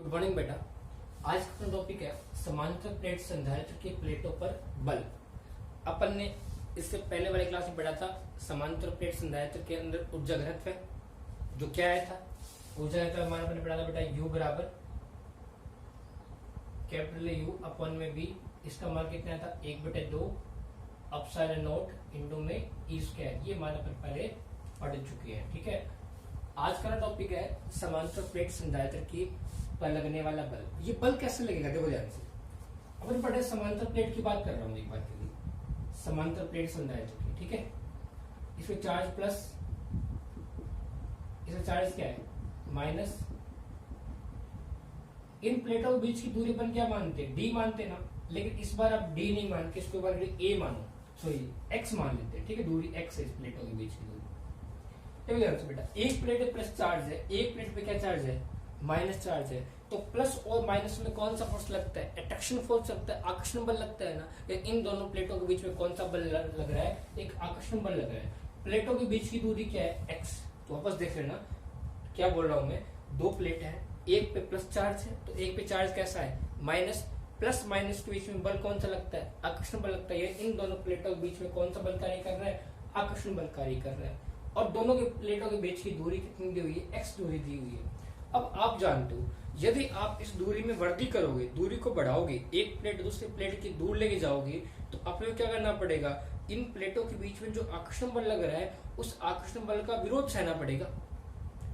Good morning बेटा। आज का टॉपिक है समांतर प्लेट संधारित्र की प्लेटों पर बल। अपन ने इससे पहले वाले क्लास में पढ़ा था समांतर प्लेट संधारित्र के अंदर ऊर्जा घनत्व है, जो क्या आया था। ऊर्जा घनत्व हमारा अपन ने पढ़ा था बेटा U बराबर कैपिटल U अपॉन में V। इसका मान कितना था 1/2 अपसाइलन नॉट इंटू में E स्क्वायर। ये मान अपन पहले पढ़ चुके हैं, ठीक है। आज का टॉपिक है समांतर प्लेट संधारित्र की पर लगने वाला बल। ये बल कैसे लगेगा देखो ध्यान से। अपन पढ़े समांतर प्लेट की बात कर रहा हूं एक बार के लिए, समांतर प्लेट संधारित्र की, ठीक है। इसमें चार्ज प्लस, इसमें चार्ज क्या है माइनस। इन प्लेटों के बीच की दूरी अपन क्या मानते हैं D मानते ना, लेकिन इस बार आप D नहीं मान के इसके ऊपर A मानो, सॉरी X मान लेते हैं, ठीक है। दूरी X है इस प्लेटों के बीच की दूरी। बेटा एक प्लेट पे प्लस चार्ज है, एक प्लेट पे क्या चार्ज है माइनस चार्ज है, तो प्लस और माइनस में कौन सा फोर्स लगता है, अट्रैक्शन फोर्स लगता है, आकर्षण बल लगता है ना। इन दोनों प्लेटों के बीच में कौन सा बल लग रहा है, एक आकर्षण बल लग रहा है। प्लेटों के बीच की दूरी क्या है x। तो वापस देख लेना क्या बोल रहा हूं मैं, दो प्लेट है, एक पे प्लस चार्ज है तो एक पे चार्ज कैसा है माइनस। प्लस माइनस के बीच में बल कौन सा लगता है, आकर्षण बल लगता है। इन दोनों प्लेटों के बीच में कौन सा बल कार्य कर रहा है, आकर्षण बल कार्य कर रहा है। और दोनों के प्लेटों के बीच की दूरी कितनी दी हुई है, x दूरी दी हुई है। अब आप जानते हो यदि आप इस दूरी में वृद्धि करोगे, दूरी को बढ़ाओगे, एक प्लेट दूसरी प्लेट की दूर लेके जाओगे, तो आपको क्या करना पड़ेगा, इन प्लेटों के बीच में जो आकर्षण बल लग रहा है उस आकर्षण बल का विरोध सहना पड़ेगा।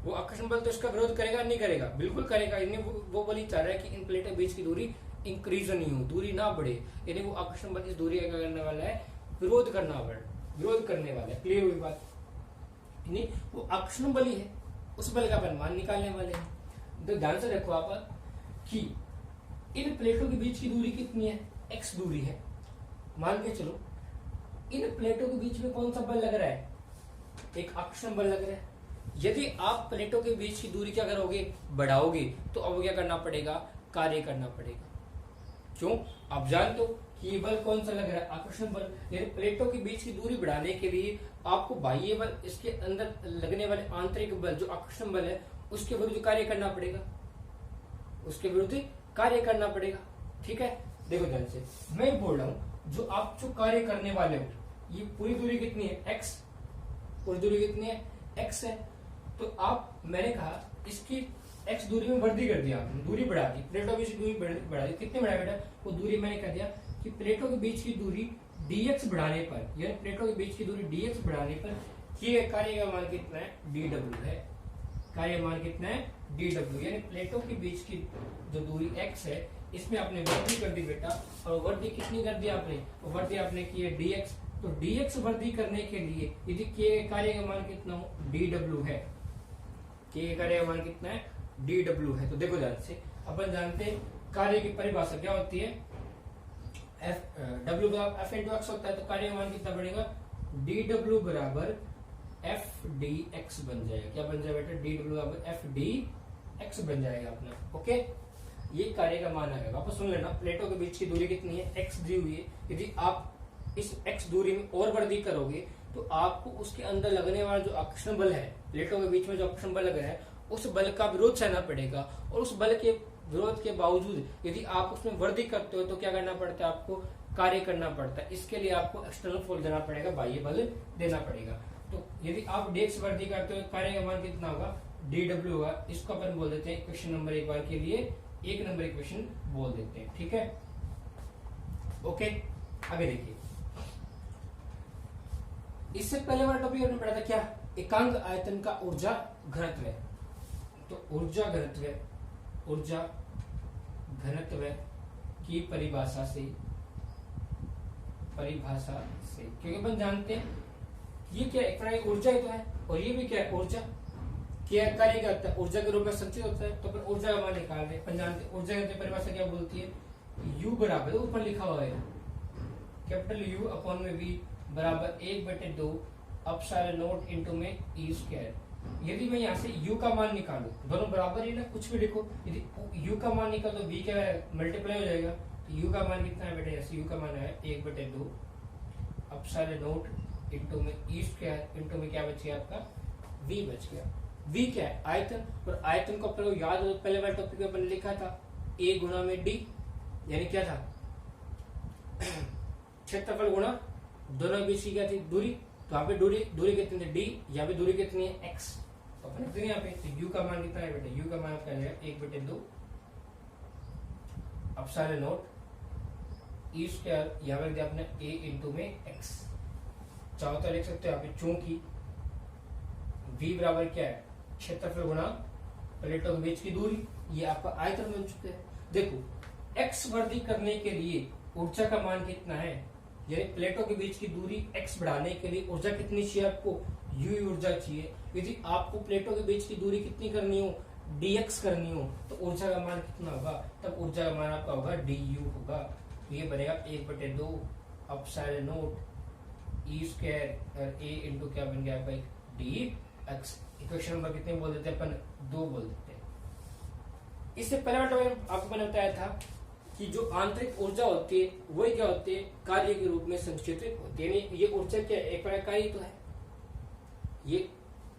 वो आकर्षण बल तो इसका विरोध करेगा नहीं करेगा, बिल्कुल करेगा। इन्हें वो बल ही चाह रहा है कि इन प्लेटों के बीच की दूरी इंक्रीज नहीं हो, दूरी ना बढ़े। यानी वो आकर्षण बल इस दूरी का करने वाला है, विरोध करने वाला है। क्लियर हुई बात। नहीं वो आकर्षण बल ही है, उस बल का अपन मान निकालने वाले हैं। तो ध्यान से रखो आप कि इन प्लेटों के बीच की दूरी कितनी है, x दूरी है। मान के चलो इन प्लेटों के बीच में कौन सा बल लग रहा है, एक आकर्षण बल लग रहा है। यदि आप प्लेटों के बीच की दूरी क्या करोगे, बढ़ाओगे, तो अब क्या करना पड़ेगा, कार्य करना पड़ेगा। क्यों, आप जानते हो कि ये बल कौन सा लग रहा है, आकर्षण बल। यानी प्लेटों के बीच की दूरी बढ़ाने के लिए आपको बाह्य बल, इसके अंदर लगने वाले आंतरिक बल जो आकर्षण बल है उसके विरुद्ध कार्य करना पड़ेगा, उसके विरुद्ध कार्य करना पड़ेगा, ठीक है। देखो ध्यान से मैं बोल रहा हूं, जो आप जो कार्य करने वाले हो, ये पूरी दूरी कितनी है x, पूरी दूरी कितनी है x है। तो आप, मैंने कहा इसकी x दूरी में वृद्धि कर दिया आपने, दूरी बढ़ा दी, प्लेटों के बीच की दूरी बढ़ा दी। कितनी बढ़ाया बेटा, वो दूरी मैंने कह दिया कि प्लेटों के बीच की दूरी dx बढ़ाने पर, यानी प्लेटों के बीच की दूरी dx बढ़ाने पर किए कार्य का मान कितना है, dw है। कार्य मान कितना है, dw। यानी प्लेटों के बीच की जो दूरी x है इसमें आपने वृद्धि कर दी बेटा, और वृद्धि कितनी कर दी आपने, वृद्धि आपने की है dx। तो dx वृद्धि करने के लिए यदि किए कार्य का मान कितना हो, dw है। किए कार्य का मान कितना है, dw है। तो देखो ध्यान से, अपन जानते हैं कार्य की परिभाषा क्या होती है, W बराबर F इंटू एक्स होता है। तो कार्य मान कितना बढ़ेगा, dw बराबर एफ डी एक्स बन जाएगा। क्या बन जाएगा बेटा, dw बराबर एफ डी एक्स बन जाएगा अपना, ओके। ये कार्य का मान आएगा। वापस सुन लेना, प्लेटों के बीच की दूरी कितनी है, x दी हुई है। यदि आप इस x दूरी में और वृद्धि करोगे तो आपको उसके अंदर लगने वाला जो आकर्षण बल है, प्लेटों के बीच में जो आकर्षण बल लग रहा है उस बल का विरोध सहना पड़ेगा। और उस बल के विरोध के बावजूद यदि आप उसमें वृद्धि करते हो तो क्या करना पड़ता है, आपको कार्य करना पड़ता है। इसके लिए आपको एक्सटर्नल फोर्स देना पड़ेगा, बाह्य बल देना पड़ेगा। तो यदि आप dx वृद्धि करते हो, कार्य का मान कितना होगा, dw होगा। इसको अपन बोल देते हैं इक्वेशन नंबर एक बार के लिए 1 नंबर इक्वेशन बोल देते हैं, ठीक है, ओके। आगे देखिए, इससे पहले वाला टॉपिक हमने पढ़ा था क्या, एकांक आयतन का ऊर्जा घनत्व है। तो ऊर्जा घनत्व की परिभाषा से, क्योंकि अपन जानते हैं ये क्या एक ऊर्जा ही तो है, और ये भी क्या है, ऊर्जा क्या कार्य करता है, ऊर्जा के रूप में संचित होता है। तो अपन ऊर्जा का मान निकाल रहे हैं। अपन जानते हैं ऊर्जा की परिभाषा क्या बोलती है, U बराबर, ऊपर लिखा हुआ है कैपिटल U अपॉन में V बराबर 1/2 अपसाइलन नॉट इंटू में E स्क्वायर। यदि मैं यहाँ से U का मान निकालू, दोनों बराबर ही ना, कुछ भी लिखो, यदि U का मान निकाल तो V क्या मल्टीप्लाई हो जाएगा। तो U का मान कितना है बेटा, यहाँ से U का मान है 1/2 अपसाइलन नॉट इंटू में E स्क्वायर, इंटू में क्या बच गया आपका V बच गया। V क्या है, आयतन, और आयतन को अपने को याद हो, पहले वाले टॉपिक में अपन लिखा था A गुणा में D, यानी क्या था, क्षेत्रफल गुणा दोनों के बीच की क्या थी, दूरी। तो यहाँ पे दूरी कितनी थी, D, यहाँ पे दूरी कितनी है, x। तो अपन लिखते हैं यहाँ पे, तो u का मान कितना है बेटा, u का मान क्या है, 1/2 एप्सिलॉन नॉट ई स्क्वायर, यहाँ पे दिया आपने a इंटू में x। चाहो तो लिख सकते हो यहाँ पे, चूंकि v बराबर क्या है, क्षेत्रफल गुणा प्लेटों के बीच की दूरी, ये आपका आयतन बन चुका है। देखो x वर्धी करने के लिए ऊर्जा का मान कितना है, यानी प्लेटों के बीच की दूरी x बढ़ाने के लिए ऊर्जा कितनी चाहिए आपको, u ऊर्जा चाहिए। यदि आपको प्लेटों के बीच की दूरी कितनी करनी हो, dx करनी हो, तो ऊर्जा का मान कितना होगा, तब ऊर्जा का मान आपका होगा du होगा। तो ये बनेगा 1/2 एप्सिलॉन नॉट ई स्क्वायर और a इंटू क्या बन गया भाई, dx। इक्वेशन नंबर कितने बोल देते हैं अपन, 2 बोल देते हैं। इससे पहले आपको मैंने बताया था कि जो आंतरिक ऊर्जा होती है वही क्या होती है, कार्य के रूप में संचित होती है। ये ऊर्जा क्या है, एक प्रकार कार्य तो है। ये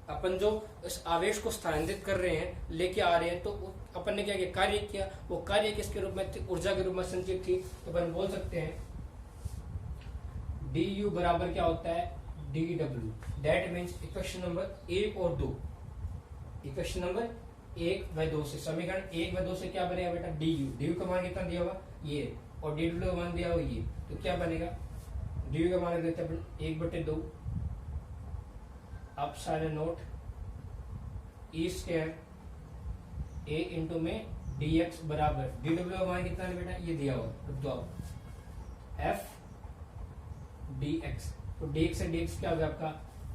अपन जो इस आवेश को स्थानांतरित कर रहे हैं, लेके आ रहे हैं, तो अपन ने क्या किया, कार्य किया। वो कार्य किसके रूप में थी, ऊर्जा के रूप में संचित थी। तो अपन बोल सकते हैं du बराबर क्या होता है, dw। That means equation number 1 और 2, इक्वेशन नंबर 1 व 2 से, समीकरण 1 व 2 से क्या बनेगा बेटा, du का मान कितना दिया हुआ ये, और dw का मान दिया हुआ ये। तो क्या बनेगा, du का मान देते हैं 1/2 epsilon not E square a into में dx बराबर dw का मान कितना है बेटा, ये दिया हुआ, तो f dx। तो dx से dx क्या होगा आपका,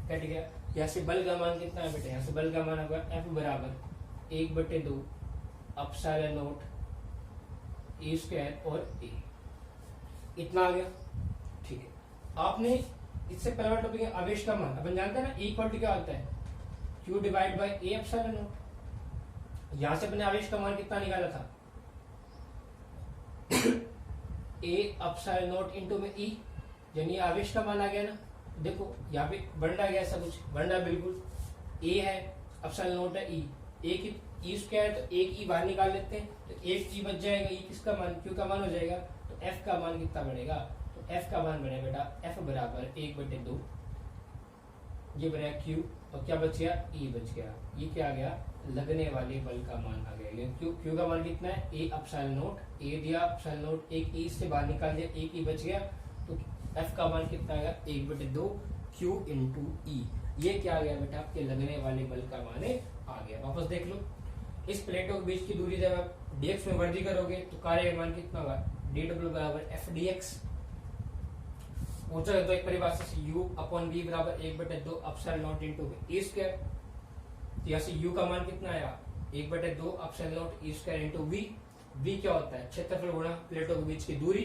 कट गया। यहाँ से बल का मान कितना है बेटा, यहाँ से बल का मान होगा f बराबर 1/2 एप्सिलॉन नॉट ई स्क्वायर और a। इतना आ गया, ठीक है। आपने इससे पहला टॉपिक है आवेश का मान, अपन जानते हैं ना, इक्वल टू क्या होता है, q divide by a epsilon not. यहां से अपने आवेश का मान कितना निकाला था, a एप्सिलॉन नॉट इंटू में e, यानी आवेश का मान आ गया ना। देखो यहाँ पे बंडा गया, ऐसा कुछ बंडा, बिल्कुल a है, एप्सिलॉन नॉट है e, एक ई स्क्वायर, तो एक ई बाहर निकाल लेते हैं, तो एक ई बच जाएगा, ई किसका मान, क्यू का मान हो जाएगा। तो एफ का मान कितना बनेगा, तो एफ का मान बनेगा बेटा एफ बराबर 1/2, ये बनेगा क्यू, और क्या बच गया, ई बच गया। ये क्या आ गया, लगने वाले बल का मान आ गया। क्यू का मान कितना है, ए एप्सिलॉन नॉट, ए दिया एप्सिलॉन नॉट, एक ई से बाहर निकाल दिया, एक ई बच गया, तो एफ का मान कितना आएगा, 1/2 क्यू इंटू ई। ये क्या आ गया बेटा, आपके लगने वाले बल का मान आ गया। वापस देख लो, इस प्लेटों के बीच की दूरी जब आप dx में वृद्धि करोगे तो कार्य का मान कितना होगा, dw बराबर f dx। ऊंचा तो एक परिभाषा से u अपॉन v बराबर 1/2 epsilon not into e square. तो यहाँ से u का मान कितना आया, 1/2 epsilon not e square into v। v क्या होता है, क्षेत्रफल गुणा प्लेटों के बीच की दूरी,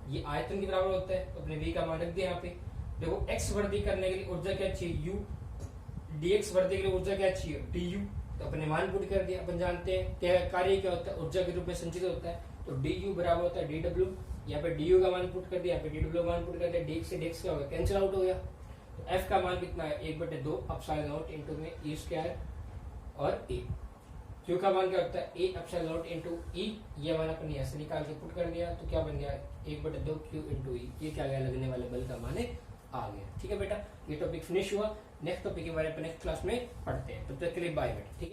ये आयतन के बराबर होता है। तो अपने v का मान रख दिया यहाँ पे। देखो x वृद्धि करने के लिए ऊर्जा क्या चाहिए, u, dx वृद्धि के लिए ऊर्जा क्या चाहिए, du। तो अपने मान पुट कर दिया। अपन जानते हैं क्या कार्य क्या होता है, ऊर्जा के रूप में संचित होता है। तो du बराबर होता है dw, यहाँ पे du का मान पुट कर दिया, यहाँ पे dw का मान पुट कर दिया, dx से dx क्या होगा, कैंसिल आउट हो गया। तो f का मान कितना है, 1/2 एप्सिलॉन नॉट इंटू में e स्क्वायर और a। q का मान क्या होता है, a epsilon not into e, ये मान अपन यहाँ से निकाल के पुट कर दिया, तो क्या बन गया 1/2 q इंटू e। ये क्या गया, लगने वाले बल का मान आ गया। ठीक है बेटा, ये टॉपिक फिनिश हुआ। नेक्स्ट टॉपिक के बारे में नेक्स्ट क्लास में पढ़ते हैं। तब तक के लिए बाय बेटा, ठीक है।